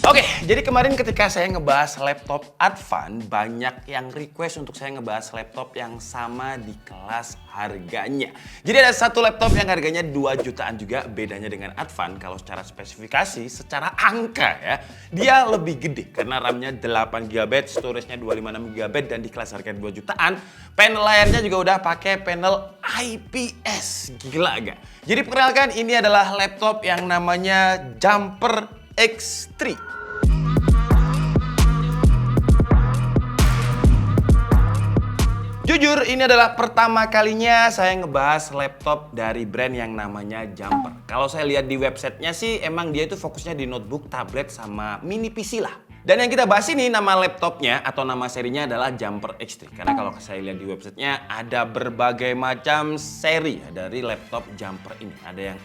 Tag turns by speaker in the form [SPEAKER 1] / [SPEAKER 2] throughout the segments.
[SPEAKER 1] Oke, jadi kemarin ketika saya ngebahas laptop Advan, banyak yang request untuk saya ngebahas laptop yang sama di kelas harganya. Jadi ada satu laptop yang harganya 2 jutaan juga, bedanya dengan Advan. Kalau secara spesifikasi, secara angka ya, dia lebih gede karena RAM-nya 8 GB, storage-nya 256 GB, dan di kelas harga 2 jutaan, panel layarnya juga udah pakai panel IPS. Gila gak? Jadi perkenalkan, ini adalah laptop yang namanya Jumper X3. Jujur, ini adalah pertama kalinya saya ngebahas laptop dari brand yang namanya Jumper. Kalau saya lihat di websitenya sih, emang dia itu fokusnya di notebook, tablet, sama mini PC lah. Dan yang kita bahas ini, nama laptopnya atau nama serinya adalah Jumper X3. Karena kalau saya lihat di websitenya, ada berbagai macam seri ya, dari laptop Jumper ini. Ada yang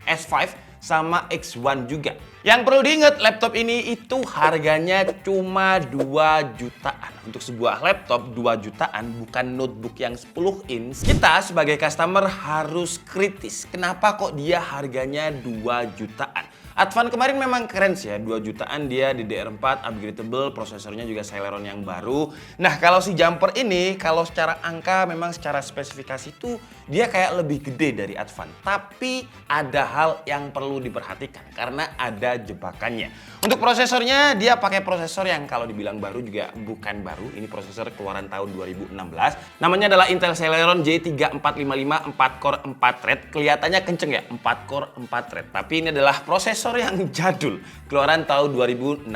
[SPEAKER 1] S5 sama X1 juga. Yang perlu diingat, laptop ini itu harganya cuma 2 jutaan. Untuk sebuah laptop 2 jutaan, bukan notebook yang 10 inch. Kita sebagai customer harus kritis. Kenapa kok dia harganya 2 jutaan? Advan kemarin memang keren sih ya, 2 jutaan dia DDR4 upgradable, prosesornya juga Celeron yang baru. Nah, kalau si Jumper ini, kalau secara angka memang secara spesifikasi tuh dia kayak lebih gede dari Advan. Tapi ada hal yang perlu diperhatikan karena ada jebakannya. Untuk prosesornya, dia pakai prosesor yang kalau dibilang baru juga bukan baru. Ini prosesor keluaran tahun 2016. Namanya adalah Intel Celeron J3455 4 core 4 thread. Kelihatannya kenceng ya, 4 core 4 thread. Tapi ini adalah prosesor yang jadul, keluaran tahun 2016.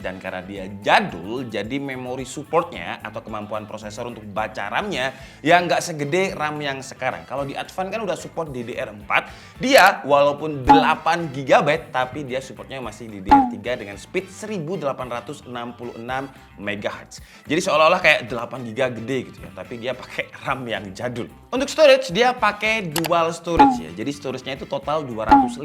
[SPEAKER 1] Dan karena dia jadul, jadi memori supportnya atau kemampuan prosesor untuk baca RAM-nya yang nggak segede RAM yang sekarang. Kalau di Advan kan udah support DDR4, dia walaupun 8 GB, tapi dia supportnya masih DDR3 dengan speed 1866 MHz. Jadi seolah-olah kayak 8 GB gede gitu ya, tapi dia pakai RAM yang jadul. Untuk storage, dia pakai dual storage ya. Jadi storage-nya itu total 256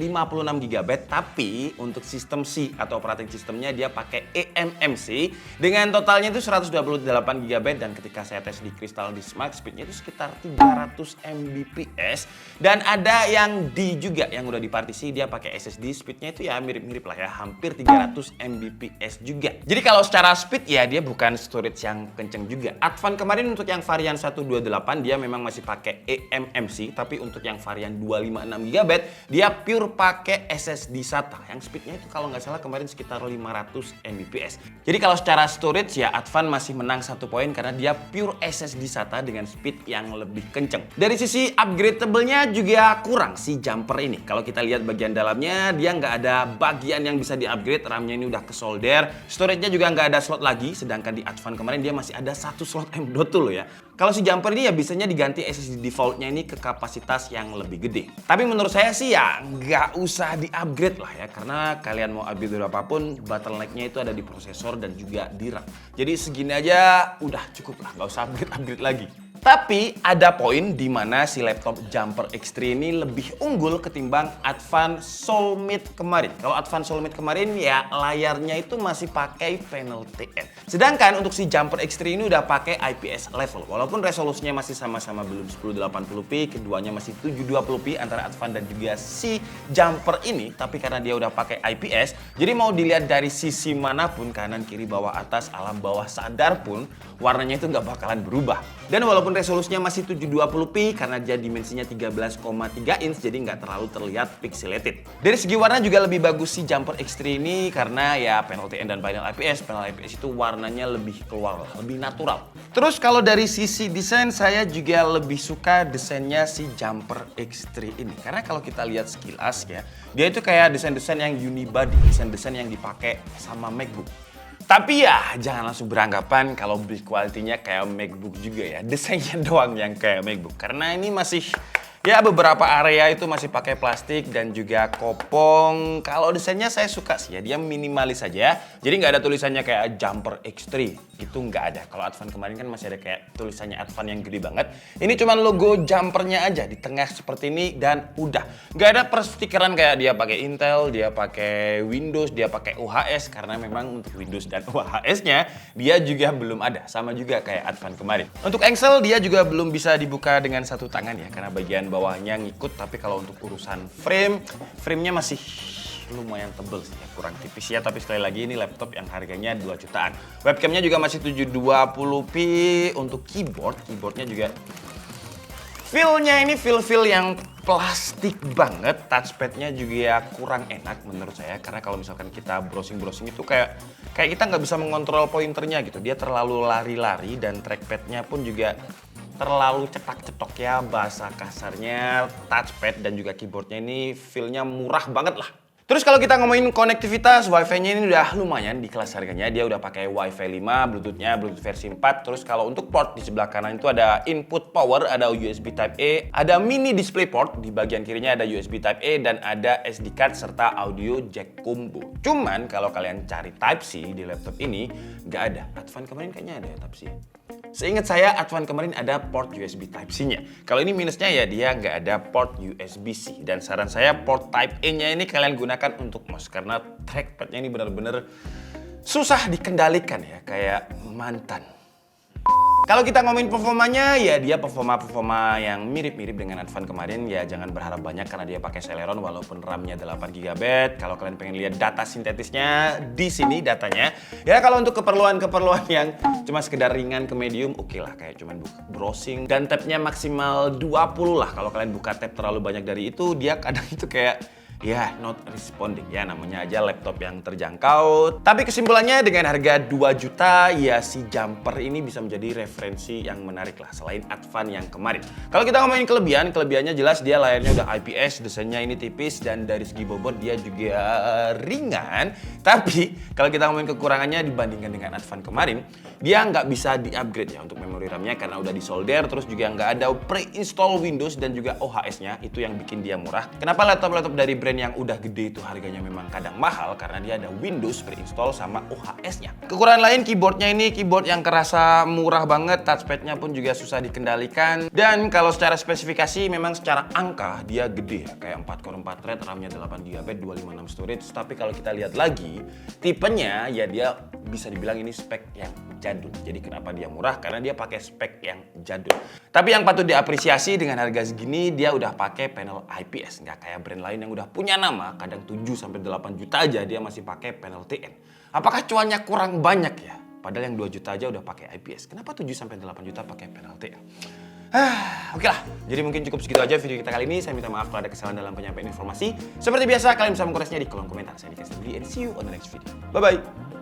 [SPEAKER 1] GB, tapi untuk sistem C atau operating sistemnya dia pakai eMMC dengan totalnya itu 128 GB, dan ketika saya tes di Crystal Disk Mark, speednya itu sekitar 300 Mbps. Dan ada yang D juga yang udah dipartisi, dia pakai SSD, speednya itu ya mirip-mirip lah ya, hampir 300 Mbps juga. Jadi kalau secara speed ya dia bukan storage yang kenceng juga. Advan kemarin untuk yang varian 128 dia memang masih pakai eMMC, tapi untuk yang varian 256 GB dia pure pakai SSD SATA yang speednya itu kalau nggak salah kemarin sekitar 500 Mbps. Jadi kalau secara storage ya Advan masih menang 1 poin karena dia pure SSD SATA dengan speed yang lebih kenceng. Dari sisi upgradable-nya juga kurang si Jumper ini. Kalau kita lihat bagian dalamnya, dia nggak ada bagian yang bisa di-upgrade. RAM-nya ini udah kesolder, storage-nya juga nggak ada slot lagi, sedangkan di Advan kemarin dia masih ada 1 slot M.2 loh ya. Kalau si Jumper ini ya bisanya diganti SSD default-nya ini ke kapasitas yang lebih gede. Tapi menurut saya sih ya nggak usah di-upgrade lah ya, karena kalian mau upgrade berapapun, bottleneck-nya itu ada di prosesor dan juga di RAM. Jadi segini aja udah cukup lah, nggak usah upgrade lagi. Tapi ada poin di mana si laptop Jumper X3 ini lebih unggul ketimbang Advan Soulmate kemarin. Kalau Advan Soulmate kemarin ya layarnya itu masih pakai panel TN. Sedangkan untuk si Jumper X3 ini udah pakai IPS level. Walaupun resolusinya masih sama-sama belum 1080p, keduanya masih 720p antara Advan dan juga si Jumper ini. Tapi karena dia udah pakai IPS, jadi mau dilihat dari sisi manapun, kanan, kiri, bawah, atas, alam bawah, sadar pun, warnanya itu nggak bakalan berubah. Dan walaupun resolusinya masih 720p karena dia dimensinya 13,3 inch, jadi nggak terlalu terlihat pixelated. Dari segi warna juga lebih bagus si Jumper X3 ini karena ya panel TN dan panel IPS. Panel IPS itu warnanya lebih keluar, lebih natural. Terus kalau dari sisi desain, saya juga lebih suka desainnya si Jumper X3 ini. Karena kalau kita lihat sekilas ya, dia itu kayak desain-desain yang unibody, desain-desain yang dipakai sama MacBook. Tapi ya jangan langsung beranggapan kalau build quality-nya kayak MacBook juga ya. Desainnya doang yang kayak MacBook. Karena ini masih ya beberapa area itu masih pakai plastik dan juga kopong. Kalau desainnya saya suka sih ya, dia minimalis saja. Jadi nggak ada tulisannya kayak Jumper X3, itu nggak ada. Kalau Advan kemarin kan masih ada kayak tulisannya Advan yang gede banget. Ini cuman logo Jumpernya aja di tengah seperti ini dan udah. Nggak ada perstikeran kayak dia pakai Intel, dia pakai Windows, dia pakai UHS. Karena memang untuk Windows dan UHS-nya dia juga belum ada. Sama juga kayak Advan kemarin. Untuk engsel dia juga belum bisa dibuka dengan satu tangan ya, karena bagian bawahnya ngikut. Tapi kalau untuk urusan frame-nya masih lumayan tebel sih ya, kurang tipis ya. Tapi sekali lagi ini laptop yang harganya 2 jutaan. Webcamnya juga masih 720p. Untuk keyboardnya juga feel-nya ini feel yang plastik banget. Touchpad-nya juga kurang enak menurut saya. Karena kalau misalkan kita browsing itu kayak kita nggak bisa mengontrol pointernya gitu. Dia terlalu lari-lari dan trackpad-nya pun juga terlalu cetak-cetok ya, bahasa kasarnya. Touchpad dan juga keyboardnya ini feel-nya murah banget lah. Terus kalau kita ngomongin konektivitas, Wi-Fi-nya ini udah lumayan di kelas harganya. Dia udah pakai Wi-Fi 5, Bluetooth-nya Bluetooth versi 4. Terus kalau untuk port di sebelah kanan itu ada input power, ada USB Type A, ada mini display port, di bagian kirinya ada USB Type A dan ada SD card serta audio jack combo. Cuman kalau kalian cari Type C di laptop ini nggak ada. Advan kemarin kayaknya ada ya Type C. Seingat saya Advan kemarin ada port USB Type-C-nya. Kalau ini minusnya ya dia nggak ada port USB-C. Dan saran saya port Type A-nya ini kalian gunakan untuk mouse. Karena trackpad-nya ini benar-benar susah dikendalikan ya, kayak mantan. Kalau kita ngomongin performanya, ya dia performa yang mirip-mirip dengan Advan kemarin. Ya jangan berharap banyak karena dia pakai Celeron walaupun RAM-nya 8GB. Kalau kalian pengen lihat data sintetisnya, di sini datanya. Ya kalau untuk keperluan yang cuma sekedar ringan ke medium, oke lah. Kayak cuman browsing. Dan tab-nya maksimal 20 lah. Kalau kalian buka tab terlalu banyak dari itu, dia kadang itu kayak ya, not responding ya, namanya aja laptop yang terjangkau. Tapi kesimpulannya dengan harga 2 juta, ya si Jumper ini bisa menjadi referensi yang menarik lah selain Advan yang kemarin. Kalau kita ngomongin kelebihannya jelas dia layarnya udah IPS, desainnya ini tipis dan dari segi bobot dia juga ringan. Tapi kalau kita ngomongin kekurangannya dibandingkan dengan Advan kemarin, dia nggak bisa di-upgrade ya untuk memori RAM-nya karena udah disolder, terus juga nggak ada pre-install Windows dan juga OHS-nya, itu yang bikin dia murah. Kenapa laptop-laptop dari brand yang udah gede itu harganya memang kadang mahal karena dia ada Windows pre-install sama OHS-nya. Kekurangan lain keyboardnya ini keyboard yang kerasa murah banget, touchpad-nya pun juga susah dikendalikan. Dan kalau secara spesifikasi memang secara angka dia gede ya, kayak 4 core 4 thread, RAM-nya 8GB, 256 storage. Tapi kalau kita lihat lagi tipenya ya dia bisa dibilang ini spek yang jadul. Jadi kenapa dia murah? Karena dia pakai spek yang jadul. Tapi yang patut diapresiasi dengan harga segini dia udah pakai panel IPS, nggak kayak brand lain yang udah punya nama, kadang 7-8 juta aja dia masih pakai panel TN. Apakah cuannya kurang banyak ya? Padahal yang 2 juta aja udah pakai IPS. Kenapa 7-8 juta pakai panel TN? Oke lah, jadi mungkin cukup segitu aja video kita kali ini. Saya minta maaf kalau ada kesalahan dalam penyampaian informasi. Seperti biasa, kalian bisa mengkoreksinya di kolom komentar. Saya dikasih and see you on the next video. Bye-bye.